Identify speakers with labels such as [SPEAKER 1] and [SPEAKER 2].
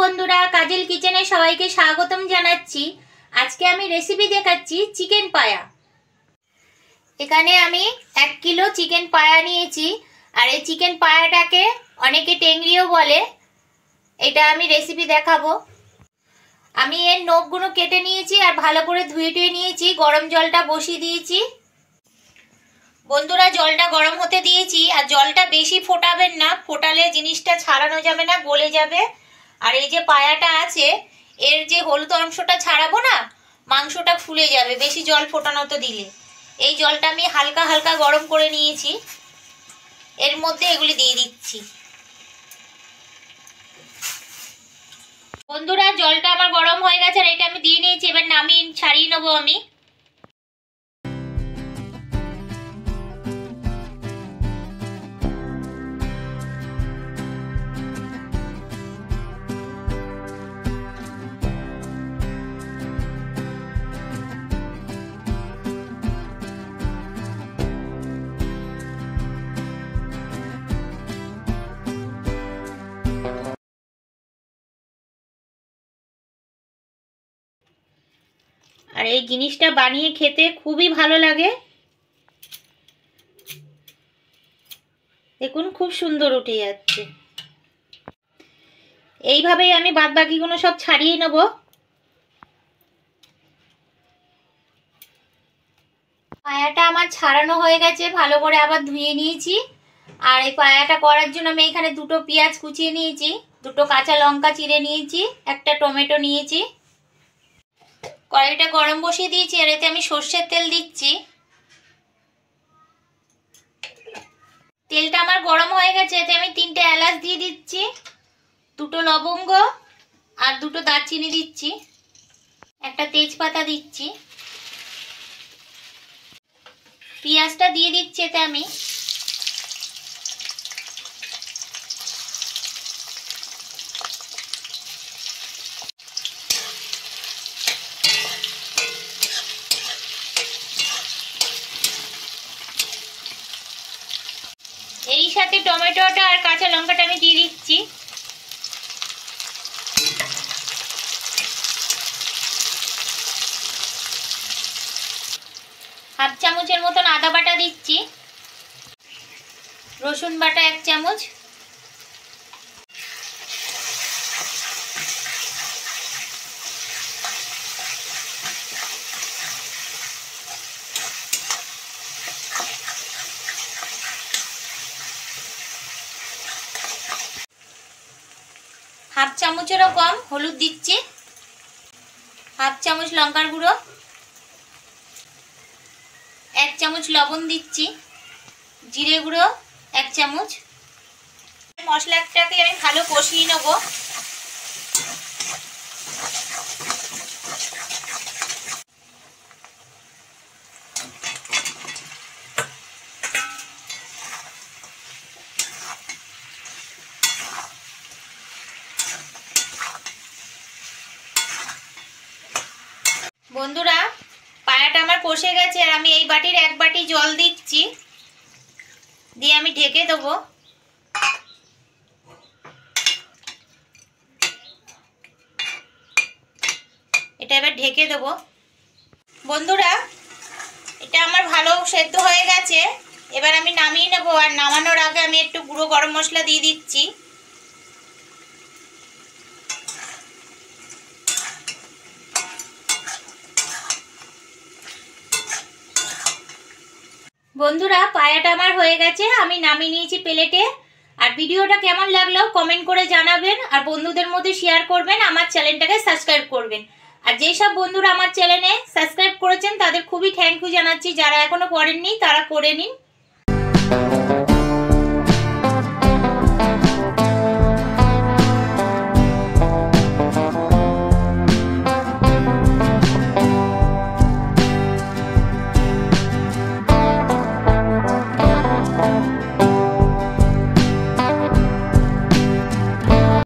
[SPEAKER 1] বন্ধুরা, কাজল কিচেনে সবাইকে স্বাগতম জানাচ্ছি। আজকে আমি রেসিপি দেখাচ্ছি চিকেন পায়া। এখানে আমি 1 কিলো চিকেন পায়া নিয়েছি। আর এই চিকেন পায়াটাকে অনেকে টেংরিও বলে। এটা আমি রেসিপি দেখাবো। আমি এর নখগুলো কেটে নিয়েছি আর ভালো করে ধুয়ে নিয়েছি। গরম জলটা বসিয়ে দিয়েছি। বন্ধুরা, জলটা গরম হতে দিয়েছি। আর জলটা বেশি ফোটাবেন না, ফোটালে জিনিসটা ছাড়ানো যাবে না, গলে যাবে। আর এই যে পায়াটা আছে, এর যে হলুদ অংশটা ছাড়াবো না, মাংসটা ফুলে যাবে বেশি জল ফোটানোতে দিলে। এই জলটা আমি হালকা হালকা গরম করে নিয়েছি। এর মধ্যে এগুলি দিয়ে দিচ্ছি। বন্ধুরা, জলটা আমার গরম হয়ে গেছে আর এটা আমি দিয়ে নিয়েছি। এবার নামিয়ে ছাড়িয়ে নেবো আমি। আর এই জিনিসটা বানিয়ে খেতে খুবই ভালো লাগে। দেখুন, খুব সুন্দর উঠে যাচ্ছে। এইভাবেই আমি বাদ বাকিগুলো সব ছাড়িয়ে নেব। পায়াটা আমার ছাড়ানো হয়ে গেছে, ভালো করে আবার ধুয়ে নিয়েছি। আর এই পায়াটা করার জন্য আমি এখানে 2টো পেঁয়াজ কুচিয়ে নিয়েছি, 2টো কাঁচা লঙ্কা চিড়ে নিয়েছি, একটা টমেটো নিয়েছি। কড়াইটা গরম বসিয়ে দিয়েছি আর এতে আমি সর্ষের তেল দিচ্ছি। তেলটা আমার গরম হয়ে গেছে। এতে আমি 3টে এলাচ দিয়ে দিচ্ছি, 2টো লবঙ্গ আর 2টো দারচিনি দিচ্ছি, একটা তেজপাতা দিচ্ছি। পেঁয়াজটা দিয়ে দিচ্ছি এতে আমি। এই সাথে টমেটোটা আর কাঁচা লঙ্কাটা আমি দিয়ে দিচ্ছি। হাফ চামচের মতন আদা বাটা দিচ্ছি, রসুন বাটা 1 চামচ, হাফ চামচেরও কম হলুদ দিচ্ছি, হাফ চামচ লঙ্কার গুঁড়ো, 1 চামচ লবণ দিচ্ছি, জিরে গুঁড়ো 1 চামচ। মশলাটাকে আমি ভালো কষিয়ে নেব। বন্ধুরা, পায়াটা আমার কষে গেছে আর আমি এই বাটির 1 বাটি জল দিচ্ছি, দিয়ে আমি ঢেকে দেবো। এটা এবার ঢেকে দেবো। বন্ধুরা, এটা আমার ভালো সেদ্ধ হয়ে গেছে। এবার আমি নামিয়ে নেবো। আর নামানোর আগে আমি একটু গুঁড়ো গরম মশলা দিয়ে দিচ্ছি। বন্ধুরা, পায়াটা আমার হয়ে গেছে, আমি নামিয়ে নিয়েছি প্লেটে। আর ভিডিওটা কেমন লাগলো কমেন্ট করে জানাবেন। আর বন্ধুদের মধ্যে শেয়ার করবেন, আমার চ্যানেলটাকে সাবস্ক্রাইব করবেন। আর যেই সব বন্ধুরা আমার চ্যানেলে সাবস্ক্রাইব করেছেন তাদের খুবই থ্যাংক ইউ জানাচ্ছি। যারা এখনো করেননি তারা করে নিন।